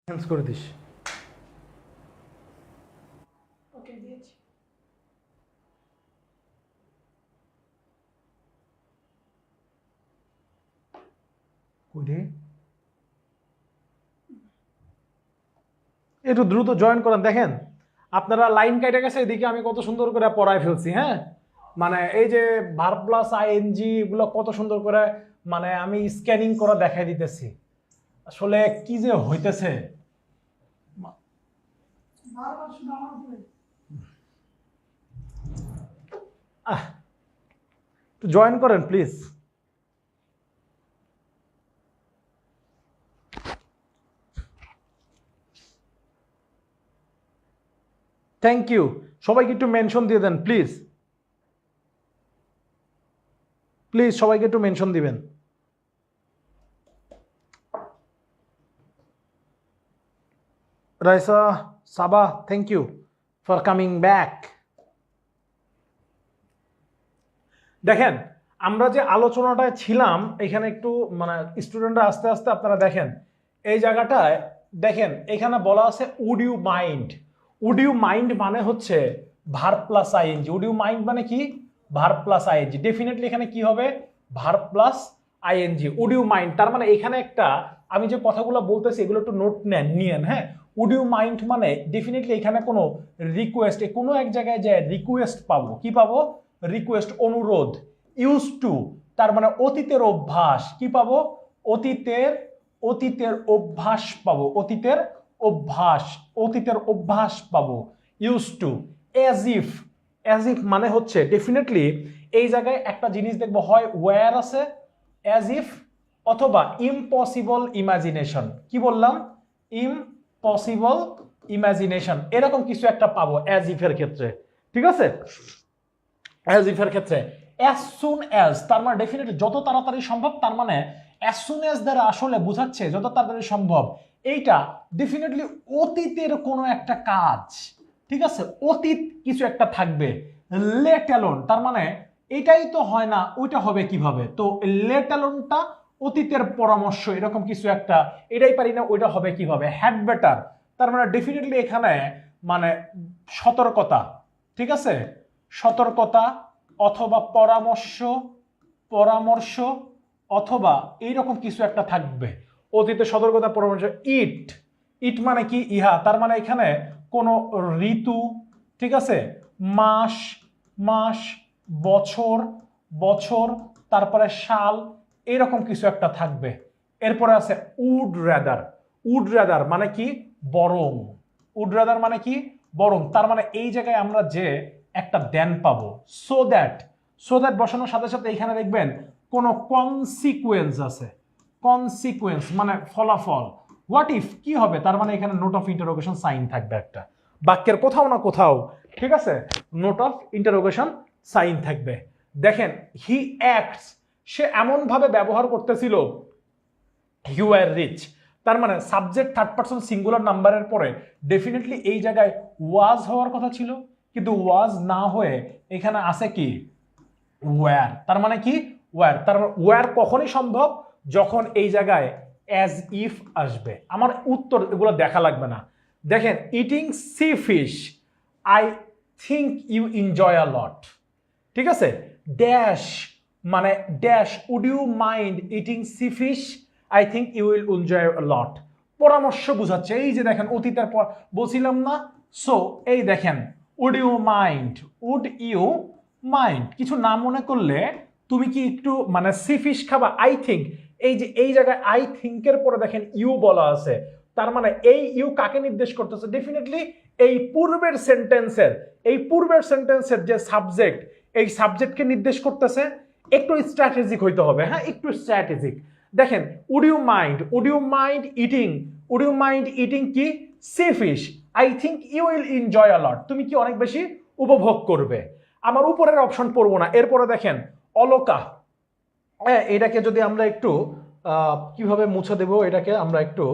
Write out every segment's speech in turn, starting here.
Change করে this. ওকে দিয়েছি। কই একটু দ্রুত জয়েন করেন। দেখেন আপনারা লাইন কেটে গেছে, এদিকে আমি কত সুন্দর করে পড়ায় ফেলছি। হ্যাঁ, মানে এই যে ভার্ব প্লাস আইএনজি এগুলো কত সুন্দর করে মানে আমি স্ক্যানিং করে দেখাই দিতেছি। আসলে কি যে হইতেছে। বারবার শুধু আমার উপরে। একটু জয়েন করেন প্লিজ। Thank you. সবাইকে একটু মেনশন দিয়ে দেন প্লিজ। প্লিজ সবাইকে একটু মেনশন দিবেন। Raisa, Saba, thank you for coming back. দেখেন আমরা যে আলোচনাটায় ছিলাম এখানে একটু মানে স্টুডেন্টরা আস্তে আস্তে আপনারা দেখেন এই জায়গাটায় দেখেন এখানে বলা আছে would you mind. Would you mind মানে হচ্ছে verb plus ING. Would you mind মানে কি? Verb plus ING. ডেফিনেটলি এখানে কি হবে? Verb plus ING. Would you mind তার মানে এখানে একটা আমি যে কথাগুলো বলতেছি এগুলো একটু নোট নিয়েন। হ্যাঁ, উড ইউ মাইন্ড মানে ডেফিনেটলি এখানে কোনো রিকোয়েস্ট, কোনো এক জায়গায় যে রিকোয়েস্ট পাবো, কি পাবো? রিকোয়েস্ট, অনুরোধ। ইউজ টু তার মানে অতীতের অভ্যাস, কি পাবো? অতীতের অভ্যাস পাবো। অতীতের অভ্যাস পাবো ইউজ টু। অ্যাজ ইফ মানে হচ্ছে ডেফিনেটলি এই জায়গায় একটা জিনিস দেখবো, হয় ওয়্যার আছে অ্যাজ ইফ, অথবা ইম্পসিবল ইমাজিনেশন। কি বললাম? ইম্পসিবল ইমাজিনেশন, এরকম কিছু একটা পাবো অ্যাজ ইফের ক্ষেত্রে। ঠিক আছে, অ্যাজ ইফের ক্ষেত্রে অ্যাজ সুন অ্যাজ তার মানে ডেফিনেটলি যত তাড়াতাড়ি সম্ভব, তার মানে অ্যাজ সুন অ্যাজ দ্বারা আসলে বোঝাচ্ছে যত তাড়াতাড়ি সম্ভব। এইটা ডেফিনেটলি অতীতের কোনো একটা কাজ। ঠিক আছে, অতীত কিছু একটা থাকবে। লেট অ্যালোন তার মানে এটাই তো হয় না, ওইটা হবে কিভাবে? তো লেট অ্যালোনটা অতীতের পরামর্শ, এরকম কিছু একটা। এটাই পারি না, ওইটা হবে কিভাবে? হ্যাড বেটার তার মানে ডেফিনেটলি এখানে মানে সতর্কতা। ঠিক আছে, সতর্কতা অথবা পরামর্শ অথবা এইরকম কিছু একটা থাকবে। অতীতে সতর্কতা, পরামর্শ। ইট মানে কি? ইহা তার মানে এখানে কোনো ঋতু, ঠিক আছে, মাস, বছর, তারপরে সাল, এরকম কিছু একটা থাকবে। এরপরে আছে উড রাদার মানে কি? বরং। উড রাদার মানে কি? বরং তার মানে এই জায়গায় আমরা যে একটা দেন পাবো। সো দ্যাট বসানোর সাথে সাথে এখানে দেখবেন কোনো কনসিকুয়েন্স আছে। কনসিকুয়েন্স মানে ফলাফল। হোয়াট ইফ কি হবে? তার মানে এখানে নোট অফ ইন্টারোগেশন সাইন থাকবে একটা বাক্যের কোথাও না কোথাও। ঠিক আছে, নোট অফ ইন্টারোগেশন সাইন থাকবে। দেখেন হি অ্যাক্টস, সে এমন ভাবে ব্যবহার করতেছিল। ইউ আর রিচ তার মানে সাবজেক্ট থার্ড পারসন সিঙ্গুলার নাম্বারের পরে ডেফিনেটলি এই জায়গায় ওয়াজ হওয়ার কথা ছিল, কিন্তু ওয়াজ না হয়ে এখানে আছে কি? ওয়্যার। তার মানে কি? ওয়্যার। তার মানে ওয়্যার কখনই সম্ভব? যখন এই জায়গায় অ্যাজ ইফ আসবে। আমার উত্তর এগুলো দেখা লাগবে না। দেখেন eating sea fish I think you enjoy a lot. ঠিক আছে, ড্যাশ মানে dash would you mind eating sea fish I think you will enjoy a lot. পরামর্শ বুঝাচ্ছে। এই যে দেখেন অতীতের পর বলছিলাম না? সো এই দেখেন উড ইউ মাইন্ড কিছু না মনে করলে তুমি কি একটু মানে সি ফিশ খাবা? আই থিঙ্ক, এই যে এই জায়গায় আই থিঙ্কের পরে দেখেন ইউ বলা আছে, তার মানে এই ইউ কাকে নির্দেশ করতেছে? ডেফিনেটলি এই পূর্বের সেন্টেন্সের যে সাবজেক্ট, এই সাবজেক্টকে নির্দেশ করতেছে। একটু স্ট্র্যাটেজিক হইতে হবে। হ্যাঁ, একটু স্ট্র্যাটেজিক। দেখেন উড ইউ মাইন্ড ইটিং কি? Sea fish I think you will enjoy a lot, তুমি কি অনেক বেশি উপভোগ করবে। আমার উপরের অপশন পড়বো না। এরপরে দেখেন অলকা। হ্যাঁ, এটাকে যদি আমরা একটু কিভাবে মুছে দেব, এটাকে আমরা একটু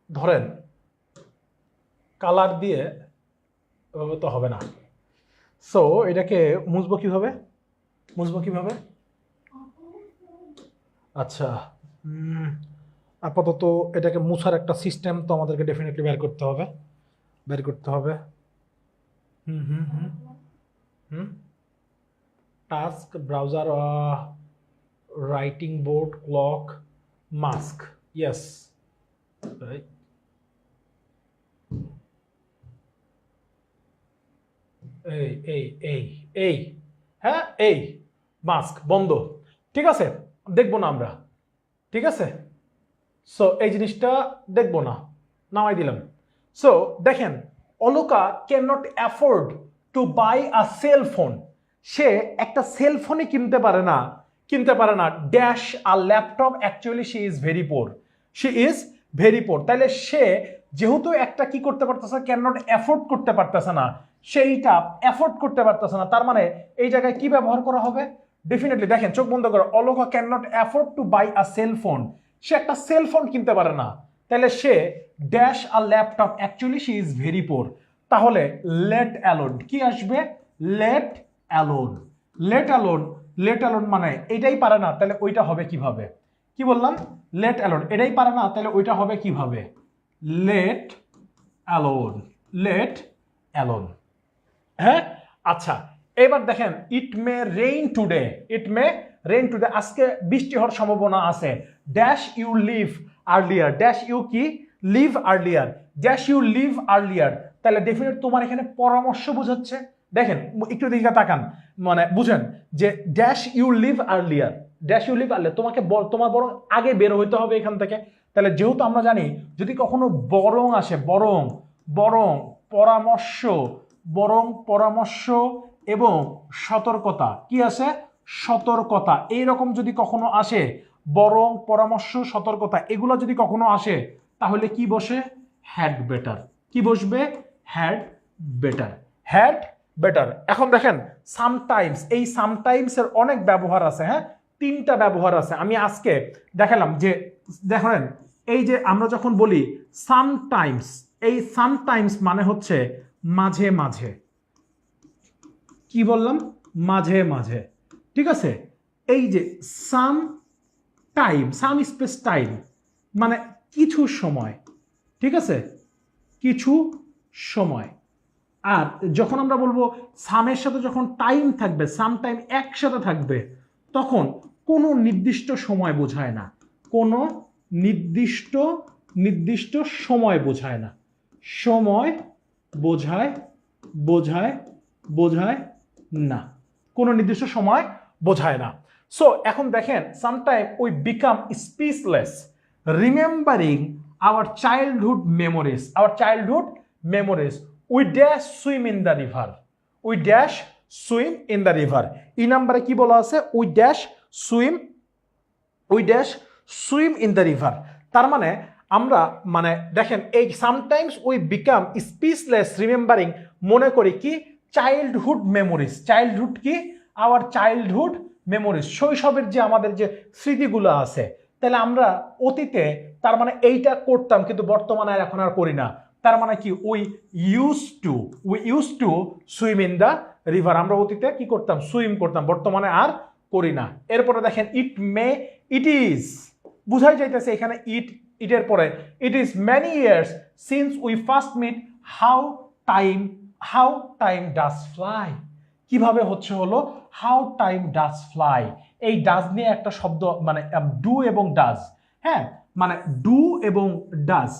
ধরেন কালার দিয়ে, এভাবে তো হবে না। সো এটাকে মুছবো কিভাবে? আচ্ছা, আপাতত এটাকে মুছার একটা সিস্টেম তো আমাদেরকে ডেফিনেটলি বের করতে হবে। Hmm hmm hmm hmm task browser, writing board, clock, mask. Yes, right. এই এই এই এই হ্যাঁ, এই মাস্ক বন্ধ। ঠিক আছে, দেখবো না আমরা। ঠিক আছে, সো এই জিনিসটা দেখবো না, নামাই দিলাম। সো দেখেন, Alka can not afford to buy a cell phone. সে একটা সেল ফোনই কিনতে পারে না dash a laptop, actually she is very poor. তাহলে সে যেহেতু একটা কি করতে পারতেছে, ক্যান নট অ্যাফোর্ড করতে পারতেছে না, সেইটা অ্যাফোর্ড করতে পারতেছে না, তার মানে এই জায়গায় কি ব্যবহার করা হবে? ডেফিনেটলি দেখেন, চোখ বন্ধ করে, Alka can not afford to buy a cell phone. সে একটা সেল ফোন কিনতে পারে না, তাহলে সে dash a laptop, actually she is very poor. তাহলে লেট অ্যালোন কি আসবে? Let alone. লেট অ্যালোন মানে এটাই পারে না, তাহলে ওইটা হবে কিভাবে? কি বললাম? লেট অ্যালোন, এটাই পারে না, তাহলে ওইটা হবে কিভাবে? Let alone. হ্যাঁ, আচ্ছা, এবার দেখেন, ইট মে রেইন টুডে। আজকে বৃষ্টি হওয়ার সম্ভাবনা আছে। Dash you leave earlier, dash you কি লিভ আর্লিয়ার, তাহলে ডেফিনেট তোমার এখানে পরামর্শ বোঝাচ্ছে। দেখেন একটু দিকে তাকান, মানে বুঝেন যে ড্যাশ ইউ লিভ আর্লিয়ার, তোমাকে তোমার বরং আগে বের হইতে হবে এখান থেকে। তাহলে যেহেতু আমরা জানি যদি কখনো বরং আসে, বরং পরামর্শ এবং সতর্কতা, কি আছে? সতর্কতা। এইরকম যদি কখনো আসে, বরং, পরামর্শ, সতর্কতা, এগুলো যদি কখনো আসে, তাহলে কি বসে? Had better. কি বসবে? Had better. এখন দেখেন, সামটাইমস, এই সামটাইমস এর অনেক ব্যবহার আছে। হ্যাঁ, 3টা ব্যবহার আছে। আমি আজকে দেখালাম যে দেখেন, এই যে আমরা যখন বলি সামটাইমস, এই সামটাইমস মানে হচ্ছে মাঝে মাঝে। কি বললাম? মাঝে মাঝে। ঠিক আছে, এই যে সাম স্পেস টাইম মানে কিছু সময়। ঠিক আছে, কিছু সময়। আর যখন আমরা বলবো সামের সাথে যখন টাইম থাকবে, সাম টাইম একসাথে থাকবে, তখন কোনো নির্দিষ্ট সময় বোঝায় না, কোনো নির্দিষ্ট সময় বোঝায় না। সময় বোঝায় না, কোনো নির্দিষ্ট সময় বোঝায় না। সো এখন দেখেন, sometime we become speechless remembering hour childhood memories. We dash swim in the river. এই নাম্বারে কি বলা আছে? We dash swim in the river. তার মানে আমরা, মানে দেখেন, এই sometimes we become speechless remembering, মনে করি কি? চাইল্ডহুড কি? আওয়ার চাইল্ডহুড মেমোরিজ, শৈশবের যে আমাদের যে স্মৃতিগুলো আছে। তাহলে আমরা অতীতে, তার মানে এইটা করতাম, কিন্তু বর্তমানে এখন আর করি না। তার মানে কি? We use to swim in the river. আমরা অতীতে কি করতাম? সুইম করতাম, বর্তমানে আর করি না। এরপরে দেখেন, ইট ইজ, বুঝাই যাইতেছে এখানে ইটের পরে it is many years since we first meet, how time does fly. কিভাবে হচ্ছে হলো হাউ টাইম ডাজ ফ্লাই। এই ডাজ নিয়ে একটা শব্দ, মানে ডু এবং ডাজ। হ্যাঁ, মানে ডু এবং ডাজ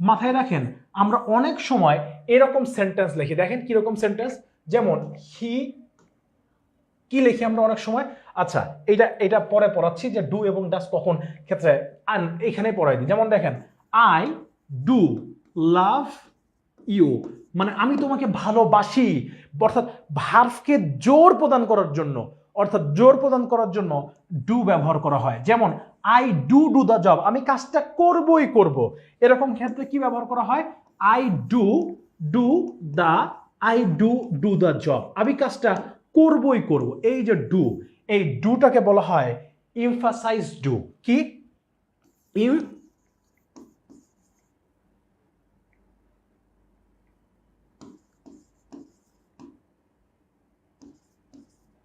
মাথায় রাখেন। আমরা অনেক সময় এরকম সেন্টেন্স লিখি, দেখেন কিরকম সেন্টেন্স, যেমন কি লিখি আমরা অনেক সময়। আচ্ছা, এটা পরে পড়াচ্ছি যে ডু এবং ডাজ কখন ক্ষেত্রে, এখানে পড়াই দিই। যেমন দেখেন, আই ডু লাভ ইউ, মানে আমি তোমাকে ভালোবাসি। অর্থাৎ ভার্বকে জোর প্রদান করার জন্য ডু ব্যবহার করা হয়। যেমন আই ডু দ্য জব, আমি কাজটা করবই করব। এরকম ক্ষেত্রে কি ব্যবহার করা হয়? আই ডু দ্য জব, আমি কাজটা করবই করব। এই যে ডু, এই ডুটাকে বলা হয় এমফাসাইজ ডু। কি?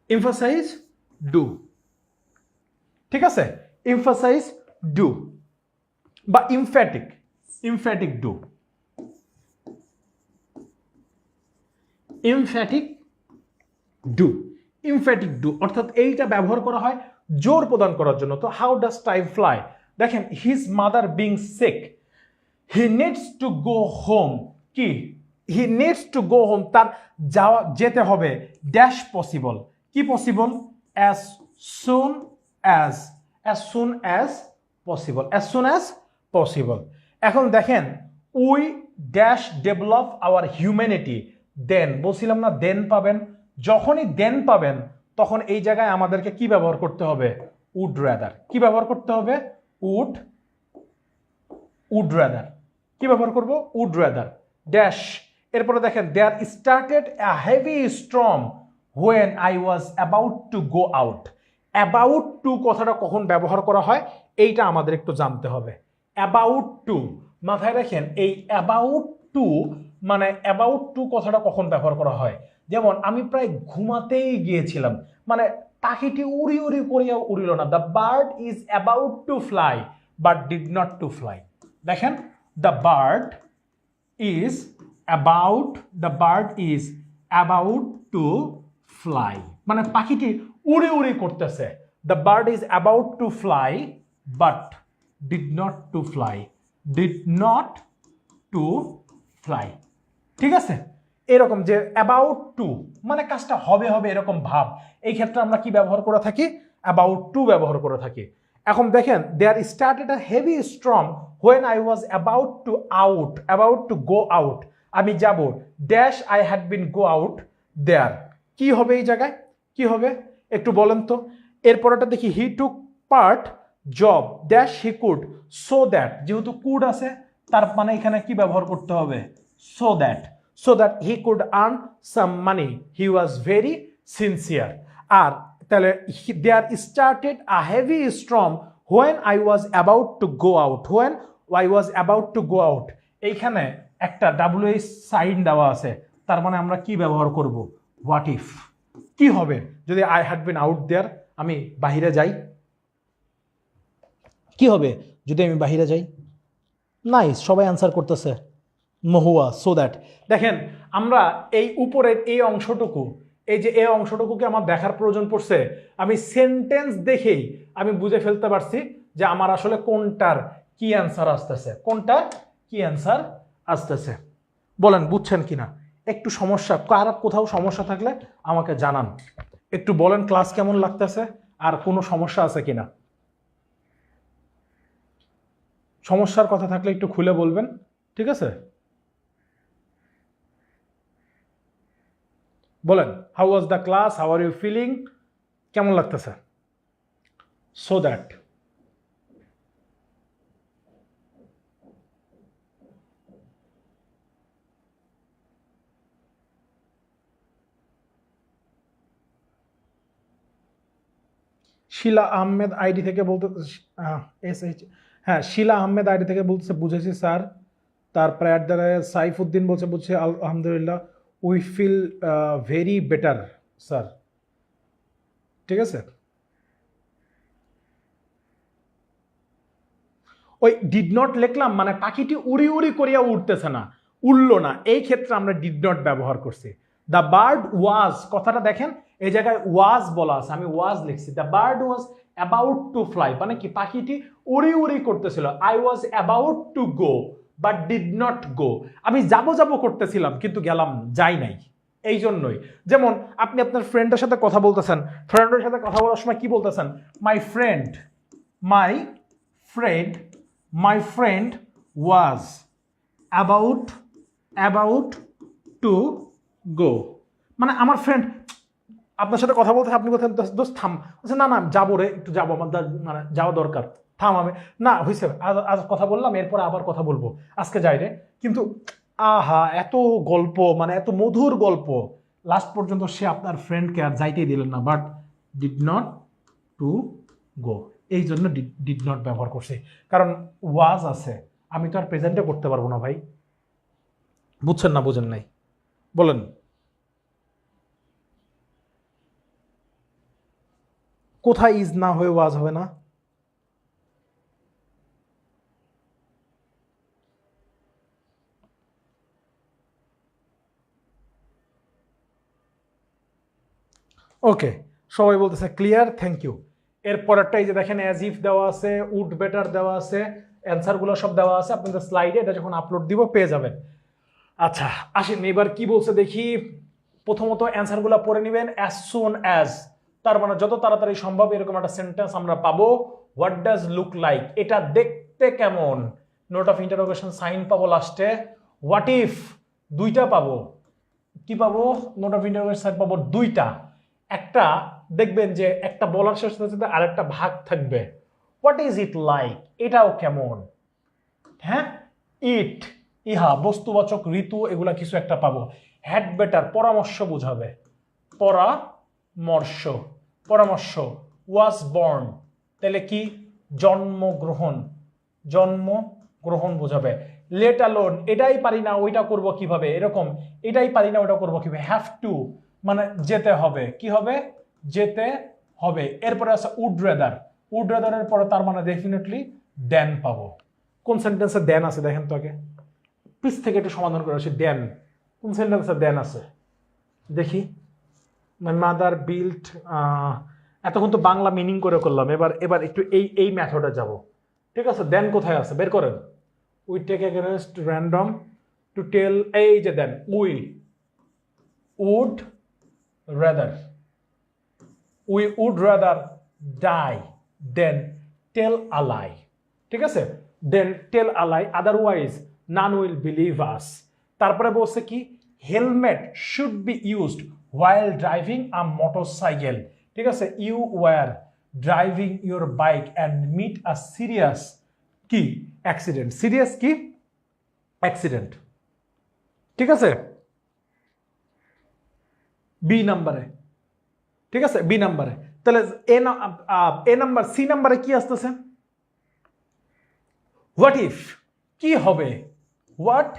Emphasize do. ঠিক আছে, এমফাসাইজ ডু বা emphatic, emphatic do, emphatic do, emphatic do অর্থাৎ এইটা ব্যবহার করা হয় জোর প্রদান করার জন্য। তো হাউ ডাজ টাইম ফ্লাই, দেখেন his mother being sick, he needs to go home, কি he needs to go home, তার যাওয়া যেতে হবে ড্যাশ পসিবল, কি possible, as soon as, as soon as possible, as soon as possible. এখন দেখেন we dash develop our humanity, then বলছিলাম না দেন পাবেন, যখনই দেন পাবেন তখন এই জায়গায় আমাদেরকে কি ব্যবহার করতে হবে, উড রাদার, কি ব্যবহার করতে হবে, উড, উড রাদার, কি ব্যবহার করব, উড রাদার ড্যাশ। এরপরে দেখেন there started a heavy storm when I was about to go out, about to কথাটা কখন ব্যবহার করা হয় এইটা আমাদের একটু জানতে হবে। অ্যাবাউট টু মাথায় রাখেন, এই অ্যাবাউট টু মানে অ্যাবাউট টু কথাটা কখন ব্যবহার করা হয়, যেমন আমি প্রায় ঘুমাতেই গিয়েছিলাম, মানে পাখিটি উড়ি উড়ি করিয়া উড়িল না, the bird is about to fly but did not to fly. দেখেন the bird is about, the bird is about to fly, মানে পাখিটি উড়ি উড়ি করতেছে, the bird is about to fly but did not to fly, did not to fly, ঠিক আছে। এরকম যে অ্যাবাউট টু মানে কাজটা হবে হবে এরকম ভাব, এই ক্ষেত্রে আমরা কি ব্যবহার করে থাকি, অ্যাবাউট টু ব্যবহার করে থাকি। এখন দেখেন there started a heavy storm when I was about to out, about to go out, আমি যাব dash I had been go out there, কি হবে এই জায়গায়, কি হবে একটু বলেন তো। এরপরটা দেখি he took part job dash he could so that, যেহেতু কুড আছে তার মানে এখানে কি ব্যবহার করতে হবে, so that, so that he could earn some money, he was very sincere। আর তাহলে there started a heavy storm when I was about to go out, when I was about to go out, এইখানে একটা WH sign দেওয়া আছে, তার মানে আমরা কি ব্যবহার করব, হোয়াট ইফ, কি হবে যদি I had been out there, আমি বাহিরে যাই, কি হবে যদি আমি বাহিরে যাই, নাইস সবাই অ্যান্সার করতেছে, মহুয়া, সো দ্যাট। দেখেন আমরা এই উপরের এই অংশটুকু, এই যে এই অংশটুকুকে আমার দেখার প্রয়োজন পড়ছে, আমি সেন্টেন্স দেখেই আমি বুঝে ফেলতে পারছি যে আমার আসলে কোনটার কি অ্যান্সার আসতেছে, কোনটার কি অ্যান্সার আসতেছে। বলেন বুঝছেন কিনা, একটু সমস্যা, কার কোথাও সমস্যা থাকলে আমাকে জানান, একটু বলেন ক্লাস কেমন লাগতেছে আর কোনো সমস্যা আছে কিনা, সমস্যার কথা থাকলে একটু খুলে বলবেন, ঠিক আছে। বলেন how was the class, how are you feeling, কেমন লাগতেছে, so that. Shila Ahmed ID থেকে বলতে, হ্যাঁ শিলা আহমেদ আইডি থেকে বলতেছে বুঝেছি স্যার, তারপরে অ্যাট দ্য সাইফুদ্দিন বলছে বুঝছে আলহামদুলিল্লাহ, we feel very better sir, ঠিক আছে। ওই ডিড নট লিখলাম মানে পাখিটি উড়ি উড়ি করিয়া উঠতেছে না, উড়লো না, এই ক্ষেত্রে আমরা ডিড নট ব্যবহার করছি। দ্য বার্ড ওয়াজ কথাটা দেখেন এই জায়গায় ওয়াজ বলা আছে, আমি ওয়াজ লিখছি, the bird was about to fly মানে কি পাখিটি উড়ি উড়ি করতেছিল, I was about to go but did not গো, আমি যাবো যাবো করতেছিলাম কিন্তু গেলাম যাই নাই, এই জন্যই। যেমন আপনি আপনার ফ্রেন্ডের সাথে কথা বলতেছেন, ফ্রেন্ডের সাথে কথা বলার সময় কি বলতেছেন, my friend, my friend, my friend was about to go, মানে আমার ফ্রেন্ড আপনার সাথে কথা বলতে আপনি বলতেন দোস্ত থাম, না না যাবো রে একটু যাবো আমার মানে যাওয়া দরকার, থাম আমি, না হয়েছে আজ কথা বললাম এরপর আবার কথা বলবো, আজকে যাই রে, কিন্তু আহা এত গল্প মানে এত মধুর গল্প, লাস্ট পর্যন্ত সে আপনার ফ্রেন্ডকে আর যাইতেই দিলেন না, but did not to go, এই জন্য ডিড নট ব্যবহার করছি, কারণ ওয়াজ আছে, আমি তো আর প্রেজেন্টে করতে পারবো না ভাই, বুঝছেন না বুঝেন নাই, বলেন কোথায় ইজ না হয়ে ওয়াজ হবে না, ওকে, সবাই বলতেছে ক্লিয়ার, থ্যাংক ইউ। এরপরেরটা এই যে দেখেন অ্যাজ ইফ দেওয়া আছে, উড বেটার দেওয়া আছে, অ্যান্সারগুলো সব দেওয়া আছে আপনাদের স্লাইডে, এটা যখন আপলোড দিব পেয়ে যাবেন। আচ্ছা আসেন এবার কি বলছে দেখি। প্রথমত অ্যান্সারগুলো পড়ে নেবেন। অ্যাজ সুন অ্যাজ তার মানে যত তাড়াতাড়ি সম্ভব, এরকম একটা সেন্টেন্স আমরা পাবো। হোয়াট ডাজ লুক লাইক, এটা দেখতে কেমন, নোট অফ ইন্টারোগেশন সাইন পাবো লাস্টে। হোয়াট ইফ দুইটা পাবো, কি পাবো, নোট অফ ইন্টারোগেশন সাইন পাবো দুইটা। একটা দেখবেন যে একটা বলার শেষ সাথে আরেকটা ভাগ থাকবে। হোয়াট ইজ ইট লাইক, এটাও কেমন। হ্যাঁ, ইট ইহা বস্তুবাচক, ঋতু, এগুলা কিছু একটা পাবো। হ্যাড বেটার পরামর্শ বুঝাবে, পরামর্শ, পরামর্শ। ওয়াজ বর্ন তাহলে কি, জন্মগ্রহণ, জন্মগ্রহণ বোঝাবে। লেট অ্যালোন এটাই পারি না ওইটা করব কিভাবে, এরকম এটাই পারি না ওটা করব কিভাবে। হ্যাভ টু মানে যেতে হবে, কি হবে, যেতে হবে। এরপরে আছে উড রেদার, উড রেদারের পরে তার মানে ডেফিনেটলি দেন পাবো। কোন সেন্টেন্সে দেন আছে দেখেন তো আগে, পিস থেকে একটু সমাধান করে আসি। দেন কোন সেন্টেন্সে দেন আছে দেখি। মাই মাদার বিল্ট, এতক্ষণ তো বাংলা মিনিং করে করলাম, এবার একটু এই মেথডে যাব। ঠিক আছে, দেন কোথায় আছে বের করেন। We take against random to tell, এই যে than we would rather, we would rather die than tell a lie. ঠিক আছে, than tell a lie, otherwise none will believe us. তারপরে বলছে কি, helmet should be used while driving a motorcycle। ঠিক আছে, you were driving your bike and meet a serious কি accident, serious কি accident. ঠিক আছে, বি নাম্বারে, ঠিক আছে বি নাম্বারে। তাহলে এ নাম্বার, সি নাম্বারে কি আসতেছে, হোয়াট ইফ কি হবে, হোয়াট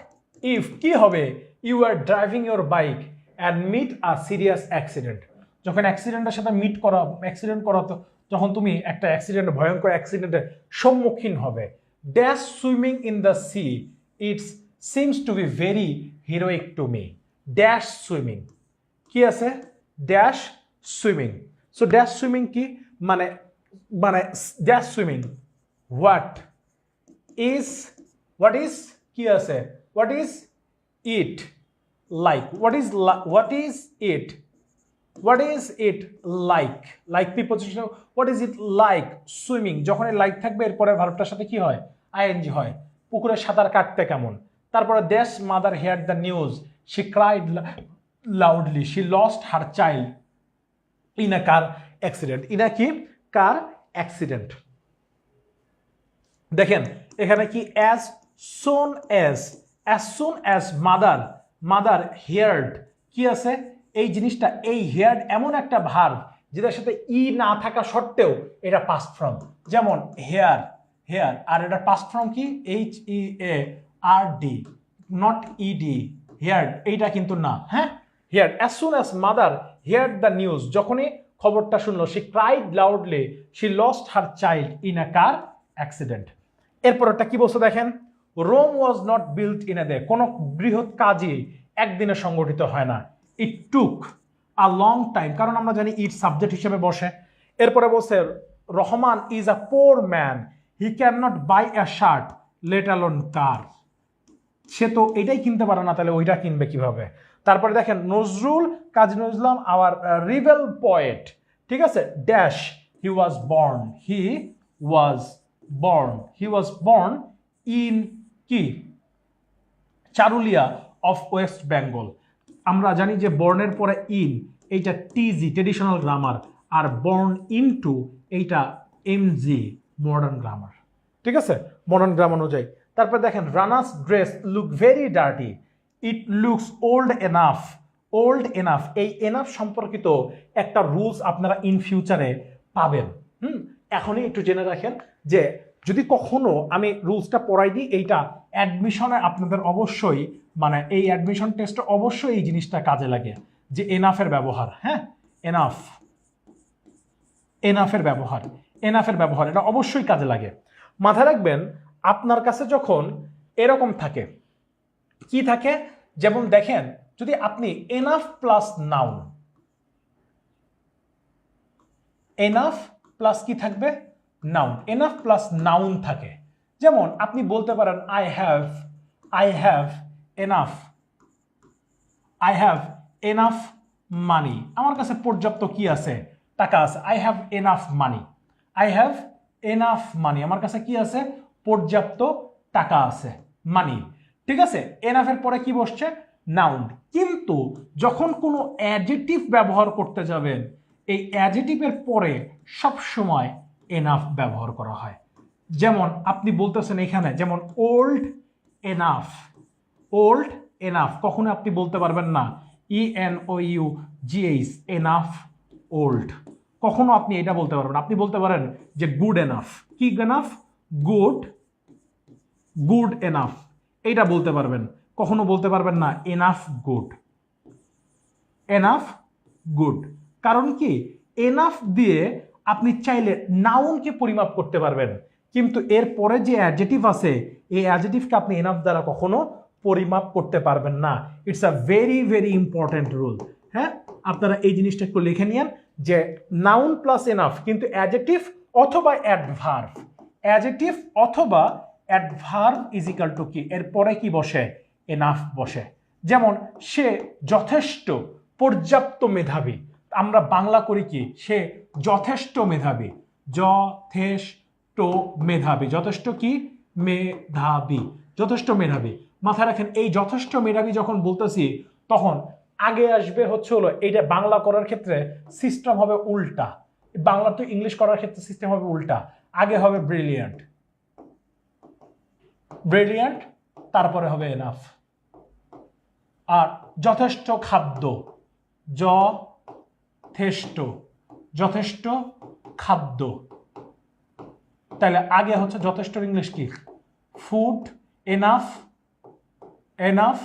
ইফ কি হবে, you are driving your bike and meet a serious accident. যখন অ্যাক্সিডেন্টের সাথে মিট করা, অ্যাক্সিডেন্ট করা, তো যখন তুমি একটা অ্যাক্সিডেন্ট, ভয়ঙ্কর অ্যাক্সিডেন্টের সম্মুখীন হবে। Dash swimming in the sea, it's seems to be very heroic to me. Dash swimming কি আছে, dash swimming. So dash swimming কি মানে, মানে dash swimming what is, what is কি আছে, what is it like, what is it, what is it like, like preposition, what is it like swimming, যখন like থাকবে এরপরে ভার্বটার সাথে কি হয়, আইএনজি হয়। পুকুরে সাঁতার কাটতে কেমন। তারপরে দেশ mother hear the news, she cried loudly, she lost her child in a car accident, in a কি কার অ্যাক্সিডেন্ট। দেখেন এখানে কি, as soon as mother, mother heard কি আছে, এই জিনিসটা, এই হেয়ার্ড এমন একটা ভার্ব যেটার সাথে ই না থাকা সত্ত্বেও এটা পাস্ট ফর্ম। যেমন হেয়ার, হেয়ার, আর এটা পাস্ট ফর্ম কি, H E A R D, not ED, heard এইটা কিন্তু না। হ্যাঁ, heard. As soon as mother heard the news, যখনই খবরটা শুনলো, she cried loudly, she lost her child in a car accident. এরপরটা কি বলছে দেখেন, Rome was not built in a day, কোনো বৃহৎ কাজই একদিনে সংগঠিত হয় না। ইট টুক আ লং টাইম, কারণ আমরা জানি ইট সাবজেক্ট হিসেবে বসে। এরপরে বলছে Rahman is a poor man, he can not buy a shirt let alone car, সে তো এটাই কিনতে পারে না, তাহলে ওইটা কিনবে কিভাবে। তারপরে দেখেন Nazrul Kazi Nazrul Islam hour rebel poet, ঠিক আছে, dash he was born, he was born, he was born in কি চারুলিয়া অফ ওয়েস্ট বেঙ্গল। আমরা জানি যে বর্নের পরে ইন এইটা টিজি traditional grammar, are born into এইটা এমজি মডার্ন গ্রামার। ঠিক আছে, মডার্ন গ্রামার অনুযায়ী। তারপর দেখেন Ranas dress look very dirty, it looks old enough, old enough, এই এনাফ সম্পর্কিত একটা রুলস আপনারা ইন ফিউচারে পাবেন। এখনই একটু জেনে রাখেন যে যদি কখনো আমি রুলসটা পড়াই দিই, এইটা অ্যাডমিশনে আপনাদের অবশ্যই, মানে এই অ্যাডমিশন টেস্টে অবশ্যই এই জিনিসটা কাজে লাগে, যে এনাফের ব্যবহার। হ্যাঁ, এনাফ, এনাফের ব্যবহার, এনাফের ব্যবহার এটা অবশ্যই কাজে লাগে। মাথায় রাখবেন আপনার কাছে যখন এরকম থাকে, কি থাকে, যেমন দেখেন যদি আপনি enough plus noun, enough plus কি থাকবে নাউন এনাফ প্লাস নাউন থাকে যেমন আপনি বলতে পারেন আই হ্যাভ এনাফ মানি আমার কাছে পর্যাপ্ত কি আছে টাকা আছে আই হ্যাভ এনাফ মানি আমার কাছে কি আছে পর্যাপ্ত টাকা আছে মানি ঠিক আছে এনাফের পরে কি বসছে নাউন কিন্তু যখন কোনো অ্যাডজেক্টিভ ব্যবহার করতে যাবেন এই অ্যাডজেক্টিভের পরে সব সময় এনাফ ব্যবহার করা হয় যেমন আপনি বলতেছেন এখানে যেমন ওল্ড এনাফ কখনো আপনি বলতে পারবেন না ENOUGH এনাফ ওল্ড কখনো আপনি এটা বলতে পারবেন আপনি বলতে পারেন যে গুড এনাফ কি এনাফ গুড এনাফ এইটা বলতে পারবেন কখনো বলতে পারবেন না এনাফ গুড কারণ কি এনাফ দিয়ে আপনি চাইলে নাউনকে পরিমাপ করতে পারবেন কিন্তু এর পরে যে অ্যাডজেক্টিভ আছে এই অ্যাডজেক্টিভকে আপনি এনাফ দ্বারা কখনো পরিমাপ করতে পারবেন না it's a very very important rule হ্যাঁ আপনারা এই জিনিসটা একটু লিখে নিন যে নাউন প্লাস এনাফ কিন্তু অ্যাডজেক্টিভ অথবা অ্যাডভার্ব ইজ ইকাল টু কি এর পরে কি বসে এনাফ বসে যেমন সে যথেষ্ট পর্যাপ্ত মেধাবী আমরা বাংলা করি কি সে যথেষ্ট মেধাবী যথেষ্ট মেধাবী মাথায় রাখেন এই যথেষ্ট মেধাবী যখন বলতেছি তখন আগে আসবে হচ্ছে হলো এইটা বাংলা করার ক্ষেত্রে সিস্টেম হবে উল্টা বাংলা তো ইংলিশ করার ক্ষেত্রে সিস্টেম হবে উল্টা আগে হবে ব্রিলিয়ান্ট তারপরে হবে এনাফ আর যথেষ্ট খাদ্য যথেষ্ট খাদ্য তাহলে আগে হচ্ছে যথেষ্ট ইংলিশ কি ফুড এনাফ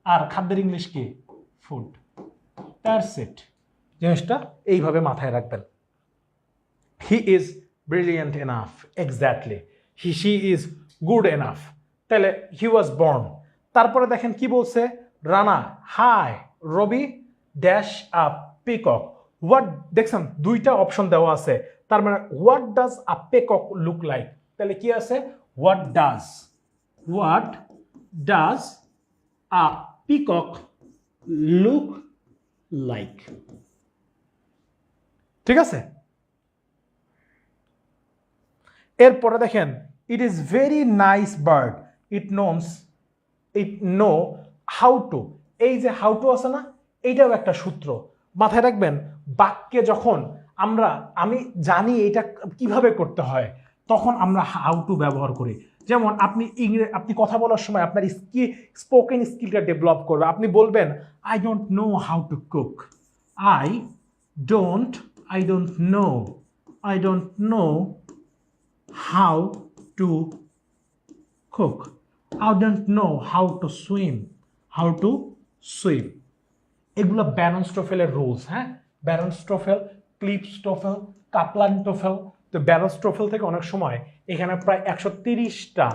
আর খাদ্যের ইংলিশ কি ফুড দ্যাটস ইট জিনিসটা এইভাবে মাথায় রাখবেন he is brilliant enough exactly she is good enough তাহলে হি ওয়াজ বর্ন তারপরে দেখেন কি বলছে Rana hi Robi dash up peacock what দেখছেন দুইটা অপশন দেওয়া আছে তার মানে what does a peacock look like তাহলে কি আছে what does a peacock look like ঠিক আছে এরপরে দেখেন it is very nice bird it no how to এই যে হাউ টু আছে না এইটাও একটা সূত্র মাথায় রাখবেন বাক্যে যখন আমি জানি এটা কিভাবে করতে হয় তখন আমরা হাউ টু ব্যবহার করি যেমন আপনি কথা বলার সময় আপনার স্পোকেন স্কিলটা ডেভেলপ করবে আপনি বলবেন I don't know how to cook I don't no how to cook I don't know how to swim এগুলো ব্যারনস্টোফেলের রুলস হ্যাঁ ব্যারনস্টোফেল ক্লিপস্টোফেল কাপলানটোফেল তো ব্যারনস্টোফেল থেকে অনেক সময় এখানে প্রায় 130টা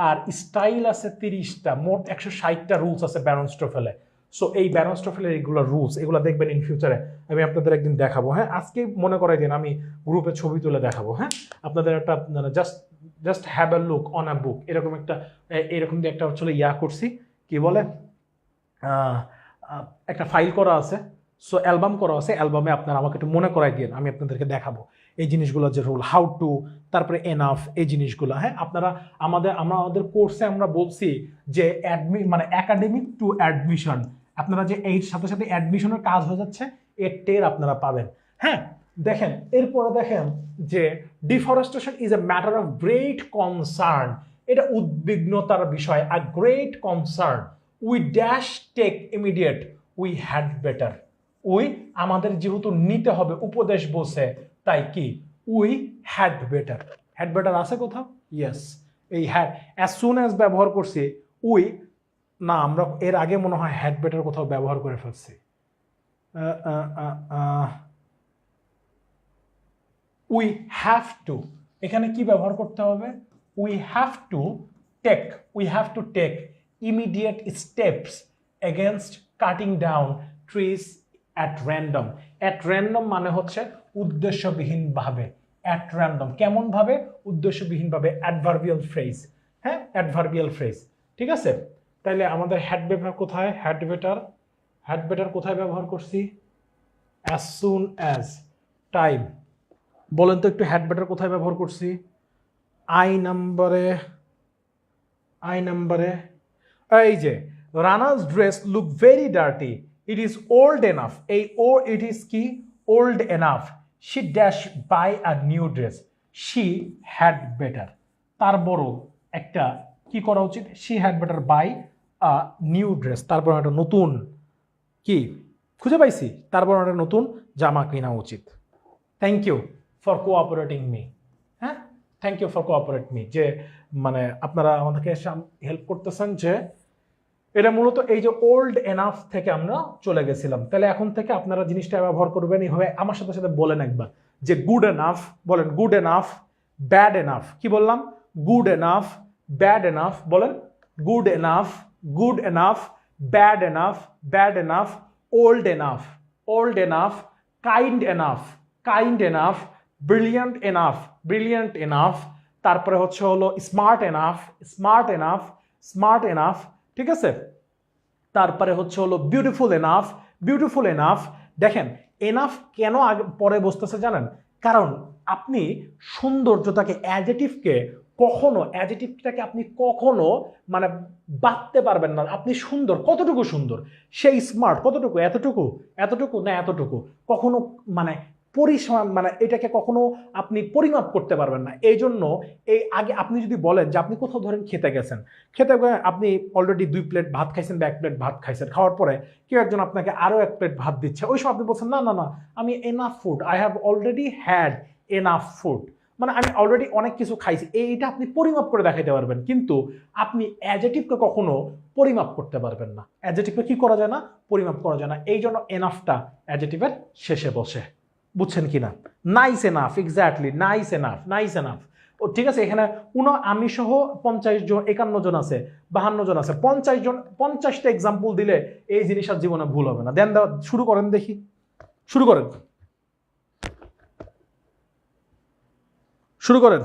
আর স্টাইল আছে 30টা মোট 160টা রুলস আছে ব্যারনস্টোফেলে সো এই ব্যারনস্টোফেলের এগুলো রুলস এগুলো দেখবেন ইন ফিউচারে আমি আপনাদের একদিন দেখাবো হ্যাঁ আজকে মনে করাই দিন আমি গ্রুপে ছবি তুলে দেখাবো হ্যাঁ আপনাদের একটা just have a look on a book এরকম দিয়ে একটা আসলে করছি কি বলে একটা ফাইল করা আছে সো অ্যালবাম করা আছে অ্যালবামে আপনারা আমাকে একটু মনে করাই দিন আমি আপনাদেরকে দেখাবো এই জিনিসগুলো যে রুল হাউ টু তারপরে এনাফ এই জিনিসগুলো হ্যাঁ আপনারা আমাদের কোর্সে আমরা বলছি যে একাডেমিক টু অ্যাডমিশন আপনারা যে এই সাথে সাথে অ্যাডমিশনের কাজ হয়ে যাচ্ছে এর টের আপনারা পাবেন হ্যাঁ দেখেন এরপরে দেখেন যে deforestation is a matter of great concern এটা উদ্বিগ্নতার বিষয় a great concern we dash take immediate we had better আমাদের যেহেতু নিতে হবে উপদেশ বসে তাই কি উই হ্যাড বেটার আছে কোথাও ইয়েস এই হ্যাড অ্যাজ সুন অ্যাজ ব্যবহার করছি না আমরা এর আগে মনে হয় হ্যাড বেটার কোথাও ব্যবহার করে ফেলছি উই হ্যাভ টু এখানে কি ব্যবহার করতে হবে we have to take immediate steps against cutting down trees at random মানে হচ্ছে উদ্দেশ্যবিহীনভাবে, অ্যাট র্যান্ডম। কেমন ভাবে? উদ্দেশ্যবিহীনভাবে, অ্যাডভার্বিয়াল ফ্রেজ। হ্যাঁ, অ্যাডভার্বিয়াল ফ্রেজ। ঠিক আছে, তাহলে আমাদের হ্যাড বেটার কোথায়? হ্যাড বেটার কোথায় ব্যবহার করছি? As soon as time. বলেন তো একটু হ্যাড বেটার কোথায় ব্যবহার করছি? আই নাম্বারে এই যে Rana's dress look very dirty, it is old enough. এই ও ইট ইজ কি? Old enough. She dash buy a new dress, she had better. তার বড় একটা কি করা উচিত? She had better buy a new dress. তারপর একটা নতুন কি খুঁজে পাইছি, তারপর একটা নতুন জামা কেনা উচিত। Thank you for cooperating me. হ্যাঁ, thank you for cooperate me, যে মানে আপনারা আমাদেরকে হেল্প করতেছেন। যে এটা মূলত এই যে ওল্ড এনাফ থেকে আমরা চলে গেছিলাম। তাহলে এখন থেকে আপনারা জিনিসটা ব্যবহার করবেন এইভাবে। আমার সাথে সাথে বলেন একবার যে গুড এনাফ। বলেন গুড এনাফ, ব্যাড এনাফ। কি বললাম? Good enough, bad enough. বলেন good enough, good enough, bad enough, bad enough, old enough, old enough, kind enough, kind enough, brilliant enough, brilliant enough. তারপরে হচ্ছে হলো smart enough, smart enough, smart enough. ঠিক আছে, তারপরে হচ্ছে হলো বিউটিফুল এনাফ, বিউটিফুল এনাফ। দেখেন এনাফ কেন আগে পরে বসতেছে জানেন? কারণ আপনি সৌন্দর্যটাকে, অ্যাডজেক্টিভটাকে আপনি কখনো মানে বাঁধতে পারবেন না। আপনি সুন্দর, কতটুকু সুন্দর? সেই স্মার্ট কতটুকু? এতটুকু, এতটুকু না এতটুকু। কখনো মানে মানে এটাকে কখনো আপনি পরিমাপ করতে পারবেন না। এই জন্য এই আগে আপনি যদি বলেন যে আপনি কোথাও ধরেন খেতে গেছেন, আপনি অলরেডি 2 প্লেট ভাত খাইছেন বা 1 প্লেট ভাত খাইছেন, খাওয়ার পরে কেউ একজন আপনাকে আরো 1 প্লেট ভাত দিচ্ছে, ওই সময় আপনি বলছেন না না না, আমি enough food, I have already had enough food, মানে আমি অলরেডি অনেক কিছু খাইছি। এইটা আপনি পরিমাপ করে দেখাইতে পারবেন, কিন্তু আপনি অ্যাডজেক্টিভকে কখনো পরিমাপ করতে পারবেন না। অ্যাডজেক্টিভকে কি করা যায় না? পরিমাপ করা যায় না। এই জন্য এনাফটা অ্যাডজেক্টিভের শেষে বসে। বুঝছেন কিনা? Nice enough, exactly, nice enough, nice enough. ও ঠিক আছে, এখানে আমি সহ 50 জন, 51 জন আছে, 52 জন আছে, 50 জন, 50টা এক্সাম্পল দিলে এই জিনিস আর জীবনে ভুল হবে না। দেন শুরু করেন দেখি, শুরু করেন, শুরু করেন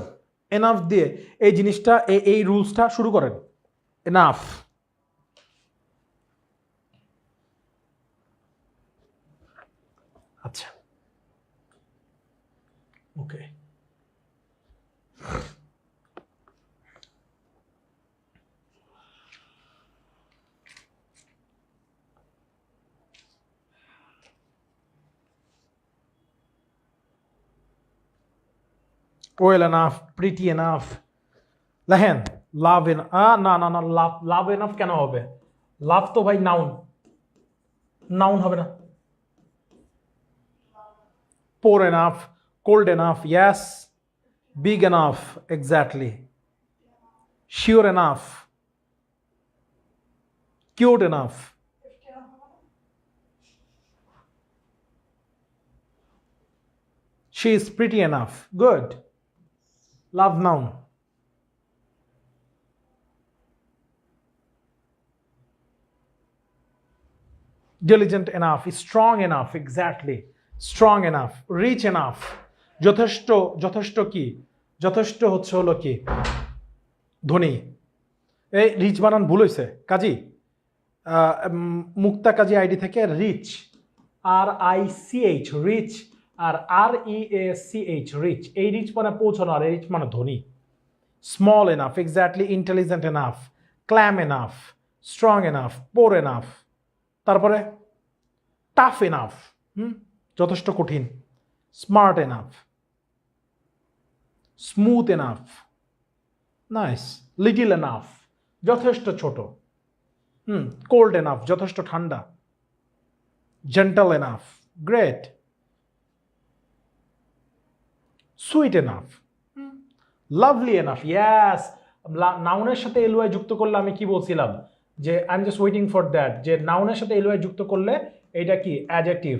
এনাফ দিয়ে এই জিনিসটা, এই রুলসটা শুরু করেন। এনাফ। আচ্ছা, okay. Well enough, pretty enough. দেখেন লাভ না না না, লাভ এনাফ কেন হবে? লাভ তো ভাই নাউন, নাউন হবে না। Poor enough, cold enough, yes. Big enough, exactly. Sure enough, cute enough. She is pretty enough. Good. Love noun. Diligent enough. Strong enough. Exactly. Strong enough. Rich enough. যথেষ্ট, যথেষ্ট কি? যথেষ্ট হচ্ছে হলো কি? ধনী। এই রিচ বানান ভুল হয়েছে কাজী, মুক্তা কাজী আইডি থেকে রিচ, RICH, রিচ, আর REACH, রিচ। এই রিচ মানে পৌঁছানো, আর এই রিচ মানে ধনী। Small enough, exactly. Intelligent enough, calm enough, strong enough, poor enough. তারপরে টাফ এনাফ, যথেষ্ট কঠিন। Smart enough, smooth enough, nice. Little enough, যথেষ্ট ছোট। কোল্ড এনাফ, যথেষ্ট ঠান্ডা। Gentle enough, great. Sweet enough, lovely enough, yes. নাউনের সাথে এলওয়াই যুক্ত করলে আমি কি বলছিলাম? যে I am just waiting for that, যে নাউনের সাথে এলওয়াই যুক্ত করলে এটা কি? অ্যাডজেক্টিভ।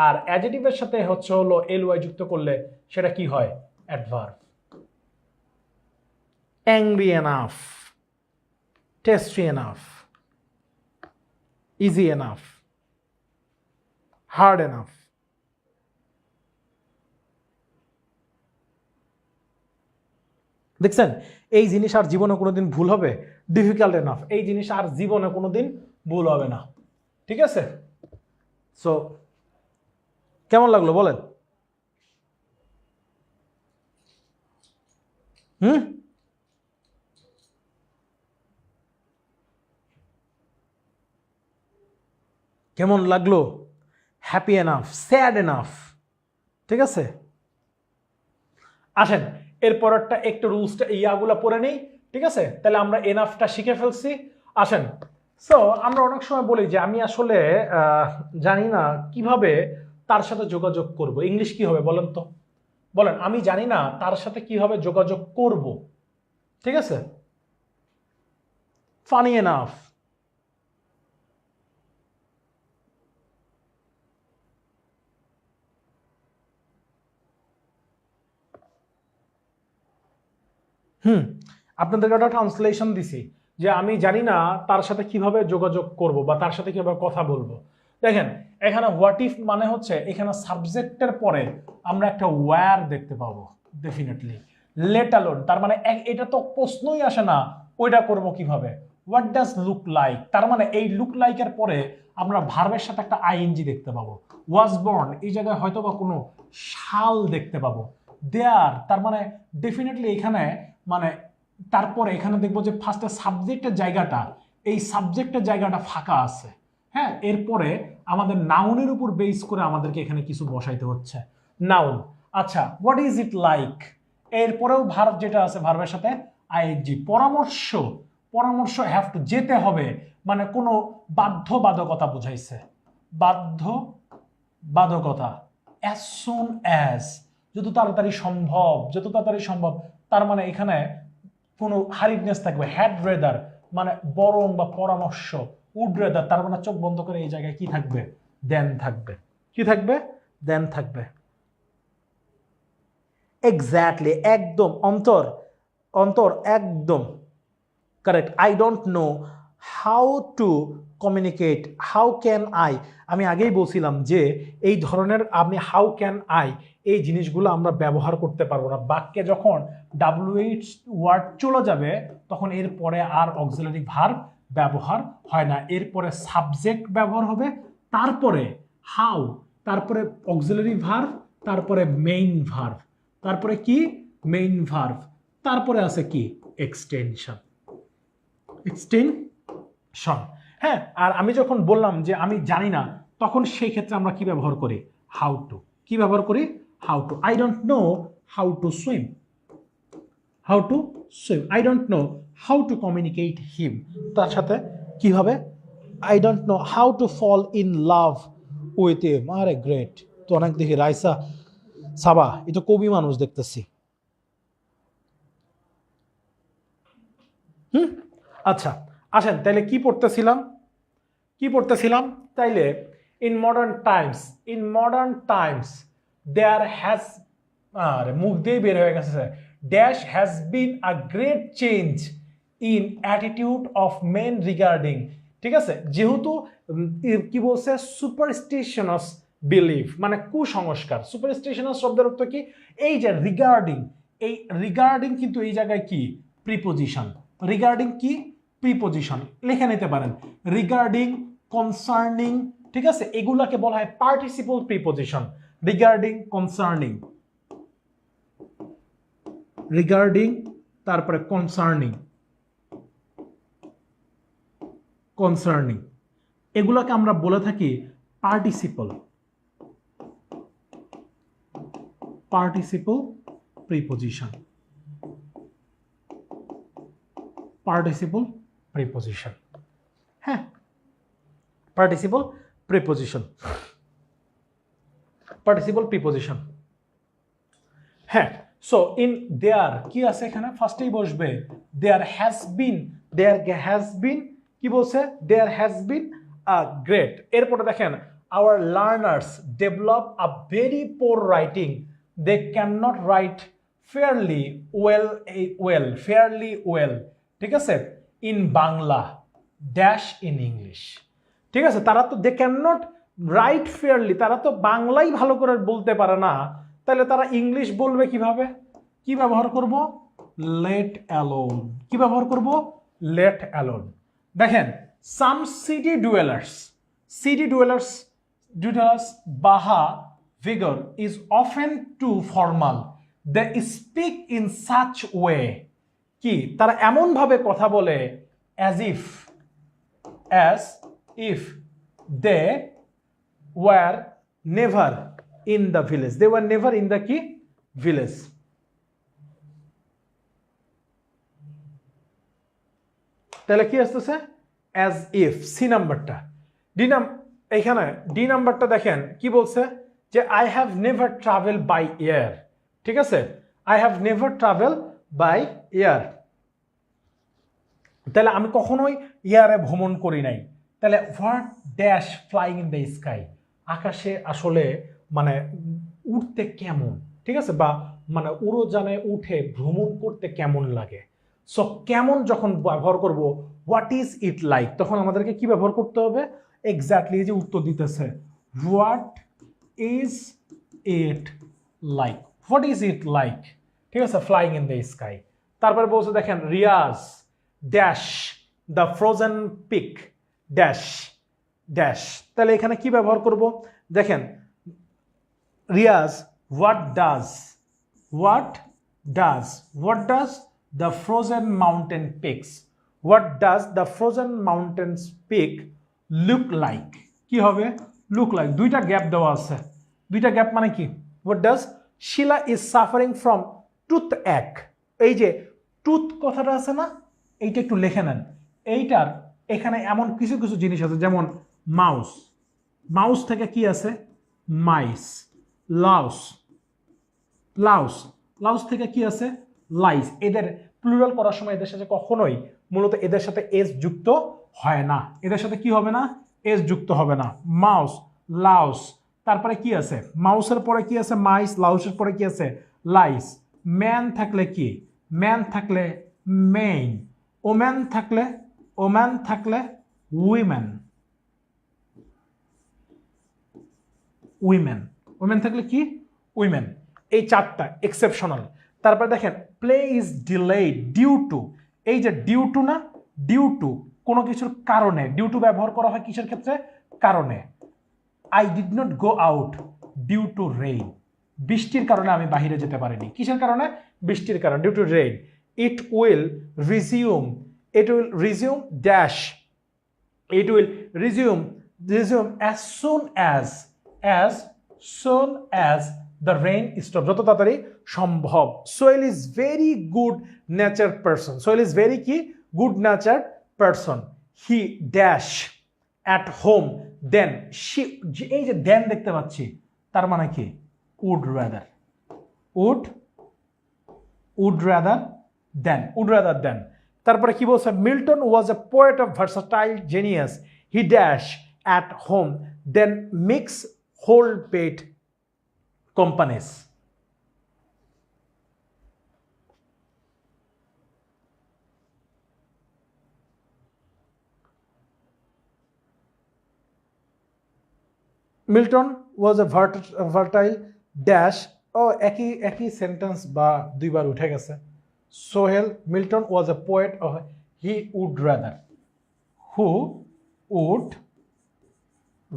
আর অ্যাডজেক্টিভের সাথে হচ্ছে হলো এলওয়াই যুক্ত করলে সেটা কি হয়? Adverb. Angry enough, tasty enough, easy enough, hard enough, দেখছেন, এই জিনিস আর জীবনে কোনোদিন ভুল হবে? ডিফিকাল্ট এনাফ, এই জিনিস আর জীবনে কোনোদিন ভুল হবে না। ঠিক আছে, সো কেমন লাগলো বলেন? কেমন লাগলো? Happy enough, sad enough? ঠিক আছে, আসেন এরপরটা একটু রুলসটা ইয়াগুলো পড়ে নেই। ঠিক আছে, তাহলে আমরা এনাফটা শিখে ফেলছি। আসেন, সো আমরা অনেক সময় বলি যে আমি আসলে জানি না কিভাবে তার সাথে যোগাযোগ করব। ইংলিশ কি হবে বলেন তো? বলেন, আমি জানি না তার সাথে কিভাবে যোগাযোগ করব। ঠিক আছে, ফানি এনাফ। আপনাদেরকে একটা ট্রান্সলেশন দিছি যে আমি জানি না তার সাথে কিভাবে যোগাযোগ করব বা তার সাথে কিভাবে কথা বলবো। দেখেন, এখানে হোয়াট ইফ মানে হচ্ছে এখানে সাবজেক্টের পরে আমরা একটা ওয়্যার দেখতে পাবো ডেফিনেটলি। লেট অ্যালোন তার মানে এটা তো প্রশ্নই আসে না ওইটা করব কিভাবে। হোয়াট ডাজ লুক লাইক তার মানে এই লুক লাইকের পরে আমরা ভার্বের সাথে একটা আইএনজি দেখতে পাবো। ওয়াজ বর্ন এই জায়গায় হয়তো বা কোনো শাল দেখতে পাবো। দেয়ার তার মানে ডেফিনেটলি এখানে মানে তারপরে এখানে দেখবো যে ফার্স্টে সাবজেক্টের জায়গাটা, এই সাবজেক্টের জায়গাটা ফাঁকা আছে। হ্যাঁ, এরপরে আমাদের নাউনের উপর বেস করে আমাদেরকে এখানে কিছু বসাইতে হচ্ছে। নাউন, আচ্ছা হোয়াট ইজ ইট লাইক, এরপরেও ভার্ব যেটা আছে ভার্বের সাথে আইএনজি। পরামর্শ, পরামর্শ হ্যাভ টু যেতে হবে মানে কোনো বাধ্যবাধকতা বুঝাইছে। বাধ্যবাধকতা, অ্যাজ সুন অ্যাজ যত তাড়াতাড়ি সম্ভব, যত তাড়াতাড়ি সম্ভব তার মানে এখানে কোনো হারিডনেস থাকবে। হ্যাড রেদার মানে বরং বা পরামর্শ। উড রেদার তার মানে চোখ বন্ধ করে এই জায়গায় কি থাকবে? দেন থাকবে। কি থাকবে? দেন থাকবে। এক্স্যাক্টলি, একদম অন্তর, অন্তর একদম correct. I don't know how to communicate, how can I. আমি আগেই বলছিলাম যে এই ধরনের আমি হাউ ক্যান আই এই জিনিসগুলো আমরা ব্যবহার করতে পারবো না। বাক্যে যখন WH ওয়ার্ড চলে যাবে তখন এরপরে আর অক্সিলারি ভার্ব ব্যবহার হয় না। এরপরে সাবজেক্ট ব্যবহার হবে, তারপরে হাউ, তারপরে অক্সিলারি ভার্ব, তারপরে মেইন ভার্ব, তারপরে কি মেইন ভার্ব, তারপরে আছে কি এক্সটেনশন। এক্সটেনশন, হ্যাঁ। আর আমি যখন বললাম যে আমি জানি না তখন সেই ক্ষেত্রে আমরা কি ব্যবহার করি? How to. কি ব্যবহার করি? How to. I don't know how to swim, how to swim. I don't know how to communicate him, তার সাথে কি হবে? I don't know how to fall in love with him. আরে গ্রেট, তো অনেক দেখি রাইসা সাবা, এ তো কবি মানুষ দেখতেছি। আচ্ছা আসেন তাইলে কি পড়তেছিলাম তাইলে in modern times there has, আরে মুখ দিয়ে বের হয়ে গেছে, dash has been a great change in attitude of men regarding. ঠিক আছে, যেহেতু কি বলছে সুপারস্টিশনাস বিলিভ মানে কুসংস্কার। সুপারস্টিশনাস শব্দের অর্থ কি? এই যে রিগার্ডিং, এই রিগার্ডিং কিন্তু এই জায়গায় কি প্রিপোজিশন। রিগার্ডিং কি প্রিপোজিশন, লিখে নিতে পারেন রিগার্ডিং, কনসার্নিং। ঠিক আছে, এগুলাকে বলা হয় participle preposition. Regarding, concerning, regarding, তারপরে কনসার্নিং, কনসার্নিং, এগুলোকে আমরা বলে থাকি participle, participle preposition, participle preposition. হ্যাঁ, পার্টিসিপল প্রিপোজিশন, পার্টিসিপল প্রিপোজিশন। হ্যাঁ, সো ইন দেয়ার কি আছে এখানে? ফার্স্টেই বসবে দেয়ার has bin. There has been কি বলছে? There has been a great. এরপরে দেখেন our learners develop a very poor writing, they can not write fairly well, fairly well. ঠিক আছে, in Bangla dash in English. ঠিক আছে, তারা তো they can not write fairly, তারা তো বাংলাই ভালো করে বলতে পারে না, তাহলে তারা ইংলিশ বলবে কিভাবে? কি ব্যবহার করব? Let alone. কি ব্যবহার করব? Let alone. দেখেন সাম সিটি ডুয়েলার্স বাহা vigor is often too formal. They speak in such way. কি তারা এমন ভাবে কথা বলে as if they were never in the village. They were never in the কি village. তাহলে কি আসতেছে? as if। সি নাম্বারটা। এখানে ডি নাম্বারটা দেখেন কি বলছে যে I have never travel by air. ঠিক আছে, I have never travel by air. তাহলে আমি কখনোই এয়ারে ভ্রমণ করি নাই। তাহলে what dash flying in the sky, আকাশে আসলে মানে উঠতে কেমন, ঠিক আছে, বা মানে উড়োজানে উঠে ভ্রমণ করতে কেমন লাগে। সো কেমন যখন ব্যবহার করব, হোয়াট ইজ ইট লাইক, তখন আমাদেরকে কি ব্যবহার করতে হবে? এক্স্যাক্টলি যে উত্তর দিতেছে, what is it like, what is it like, ঠিক আছে, ফ্লাইং ইন দ্য স্কাই। তারপরে বলছে দেখেন Riaz dash the frozen peak dash dash. তাহলে এখানে কি ব্যবহার করব? দেখেন Riaz what does the frozen mountain peaks, what does the frozen mountains peak look like? কি হবে? look like, দুইটা গ্যাপ দেওয়া আছে, দুইটা গ্যাপ মানে কি? what does Sheila is suffering from toothache। এই যে টুথ কথাটা আছে না, এইটা একটু লিখে নেন। এইটার এখানে এমন কিছু কিছু জিনিস আছে, যেমন মাউস থেকে কি আছে? মাইস। লাউস থেকে কি আছে? লাইস। এদের প্লুরাল করার সময় এদের সাথে কখনোই মূলত এদের সাথে এস যুক্ত হয় না। এদের সাথে কি হবে না? এস যুক্ত হবে না। Mouse, Laos. তারপরে কি আছে? মাউসের পরে কি আছে? মাইস। লাউসের পরে কি আছে? লাইস। ম্যান থাকলে কি? ম্যান থাকলে মেইন। ওম্যান থাকলে উইমেন। ওমেন থাকলে কি? উইমেন। এই চারটা এক্সেপশনাল। তারপরে দেখেন play is delayed due to, এই যে ডিউ টু না, ডিউ টু কোনো কিছুর কারণে, ডিউ টু ব্যবহার করা হয় কিসের ক্ষেত্রে? কারণে। I did not go out due to rain, বৃষ্টির কারণে আমি বাইরে যেতে পারিনি। কিসের কারণে? বৃষ্টির কারণে, due to rain. It will resume dash, it will resume as soon as the rain stops, যত তাড়াতাড়ি সম্ভব। Sohel is very good nature person, Sohel is very কি? Good nature person. He dash at home than she, এই যে than দেখতে পাচ্ছি, তার মানে কি? Would rather than. তারপরে কি বলছে? Milton was a poet of versatile genius, he dash at home than mix whole pet companies. Milton was a versatile dash, ও একই সেন্টেন্স বা দুইবার উঠে গেছে। Sohel, Milton was a poet of, he would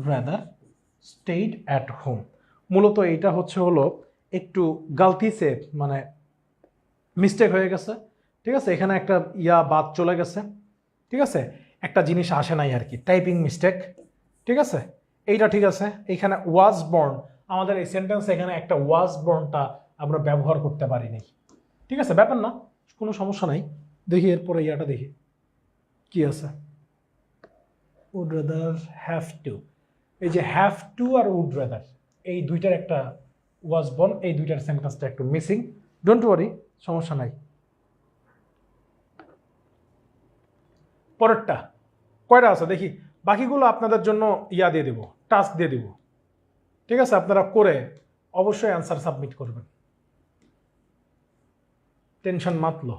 rather stayed at home. মূলত এইটা হলো একটু গালতিছে, মানে মিস্টেক হয়ে গেছে, ঠিক আছে, এখানে একটা বাদ চলে গেছে, ঠিক আছে, একটা জিনিস আসে নাই আর কি, টাইপিং মিস্টেক, ঠিক আছে, এইটা ঠিক আছে। এখানে ওয়াজ বর্ন, আমাদের এই সেন্টেন্স এখানে একটা ওয়াজ বর্নটা আমরা ব্যবহার করতে পারিনি, ঠিক আছে, ব্যাপার না, কোনো সমস্যা নাই। দেখি এরপরে দেখি কি আছে। উড রাদার, হ্যাভ টু, এই যে হ্যাভ টু আর উড রাদার এই দুইটার একটা ওয়াজ বর্ন, এই দুইটার সেন্টেন্সটা একটু মিসিং, ডোন্ট ওয়ারি, সমস্যা নাই। পরেরটা কয়টা আছে দেখি, বাকিগুলো আপনাদের জন্য দিয়ে দেব, টাস্ক দিয়ে দিব, ঠিক আছে, আপনারা করে অবশ্যই অ্যান্সার সাবমিট করবেন, টেনশন মাতলো,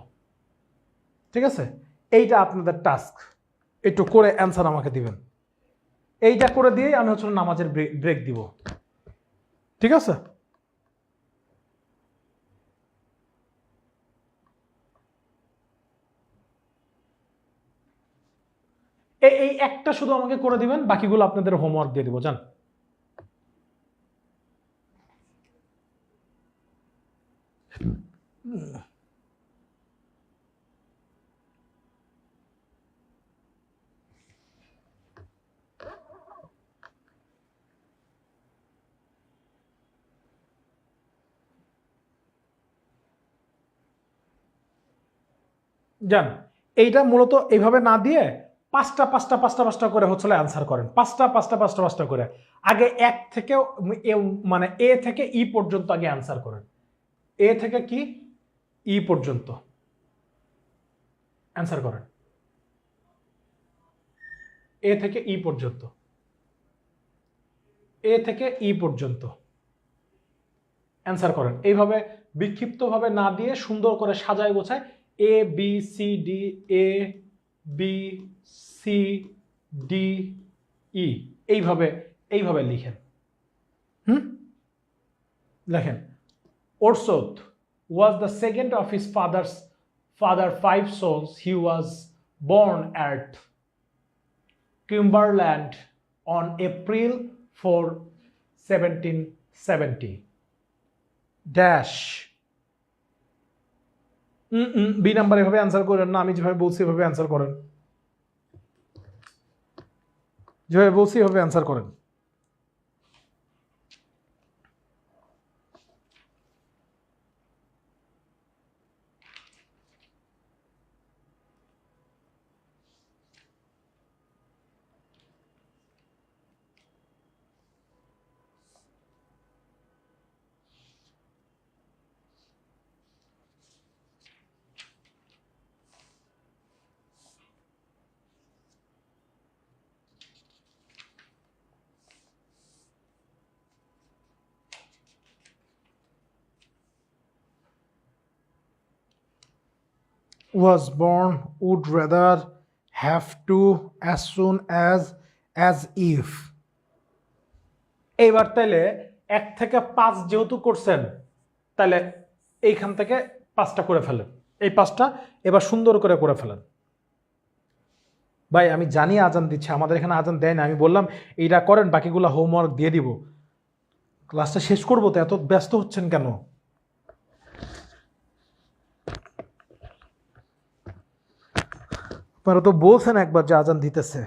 ঠিক আছে। এইটা আপনাদের টাস্ক, একটু করে অ্যান্সার আমাকে দিবেন, এইটা করে দিয়েই আমি নামাজের ব্রেক দিব, ঠিক আছে। এই একটা শুধু আমাকে করে দিবেন, বাকিগুলো আপনাদের হোমওয়ার্ক দিয়ে দিব। জান জান এইটা মূলত এইভাবে না দিয়ে পাঁচটা পাঁচটা পাঁচটা পাঁচটা করে হচ্ছে অ্যান্সার করেন, পাঁচটা পাঁচটা পাঁচটা পাঁচটা করে। আগে এক থেকে মানে এ থেকে ই পর্যন্ত আগে অ্যান্সার করেন, এ থেকে কি ই পর্যন্ত অ্যান্সার করেন, এ থেকে ই পর্যন্ত, এ থেকে ই পর্যন্ত অ্যান্সার করেন। এইভাবে বিক্ষিপ্তভাবে না দিয়ে সুন্দর করে সাজায় গোছায় A B C D, A B C D E, এইভাবে এইভাবে লিখেন। লেখেন Orsod was the second of his father 5 sons. He was born at Cumberland on April 4, 1770. Dash B number এভাবে অ্যান্সার করেন না, আমি যেভাবে বলছি এভাবে অ্যান্সার করেন, যেভাবে বলছি এভাবে অ্যান্সার করেন। Was born, would rather, have to, as soon as if। এইবার তাইলে 1 থেকে 5 যেহেতু করছেন, তাহলে এইখান থেকে 5টা করে ফেলেন, এই 5টা এবার সুন্দর করে ফেলেন। ভাই আমি জানি আজান দিচ্ছে, আমাদের এখানে আজান দেয় না, আমি বললাম এইটা করেন, বাকিগুলো হোমওয়ার্ক দিয়ে দিব, ক্লাসটা শেষ করবো তো, এত ব্যস্ত হচ্ছেন কেন? আপনারা তো বলছেন একবার যে আজান দিতেছে।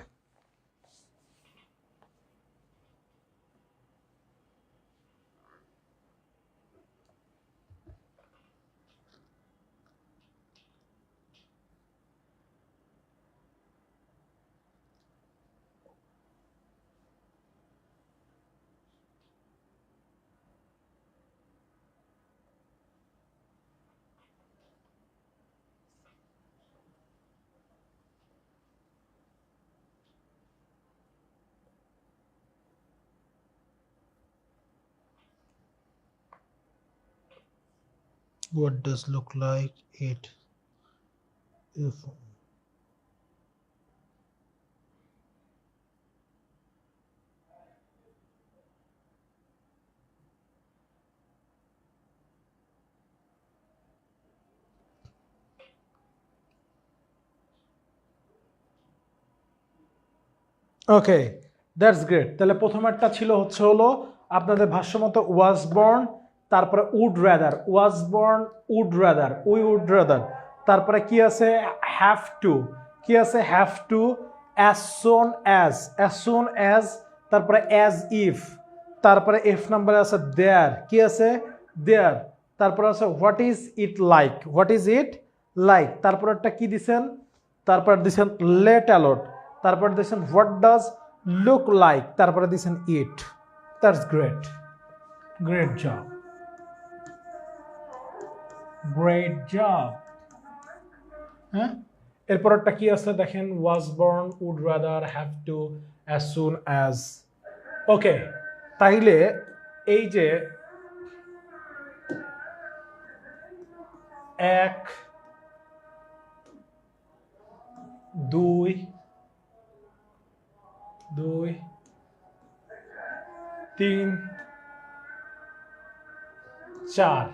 What does look like it if okay that's great. তাহলে প্রথমেরটা ছিল হলো আপনাদের ভাষ্যমতো ওয়াজ বর্ন, তারপরে would rather, was born would rather, we would rather, তারপরে কি আছে হ্যাভ টু, কি আছে have to, as soon as, তারপরে অ্যাজ ইফ, তারপরে এফ নাম্বারে আছে দেয়ার, কি আছে দেয়ার, তারপরে আছে what is it like, what is it like, তারপরেরটা কি দিছেন, তারপর দিছেন লেট অ্যালোট, তারপর দিছেন হোয়াট ডাজ লুক লাইক, তারপরে দিছেন it. That's great, great job, great job. হ্যাঁ, এরপরটা কি আছে দেখেন, was born, would rather, have to, as soon as. Okay, তাইলে এই যে 1 2 3 4,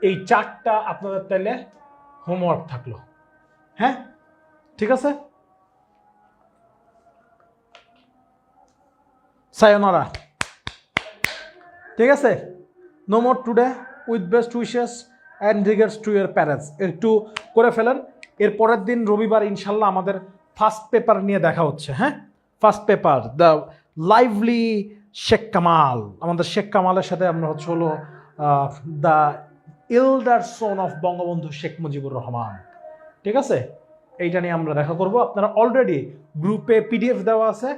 এই 4টা আপনাদের তাহলে হোমওয়ার্ক থাকলো। হ্যাঁ ঠিক আছে, সায়োনারা। ঠিক আছে, no more today, with best wishes and regards to your parents. একটু করে ফেলেন। এর পরের দিন রবিবার ইনশাল্লাহ আমাদের ফার্স্ট পেপার নিয়ে দেখা হচ্ছে। হ্যাঁ, first paper the lively Sheikh Kamal. আমাদের শেখ কামালের সাথে আমরা হলো the elder son of Bangabandhu Sheikh Mujibur Rahman. ঠিক আছে, এইটা নিয়ে আমরা দেখা করব। আপনারা অলরেডি গ্রুপে পিডিএফ দেওয়া আছে,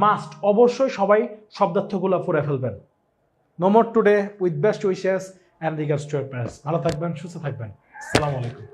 মাস্ট অবশ্যই সবাই শব্দার্থগুলো পড়ে ফেলবেন। No more today, with best wishes and regards to your parents. ভালো থাকবেন, সুস্থ থাকবেন। আসসালামু আলাইকুম।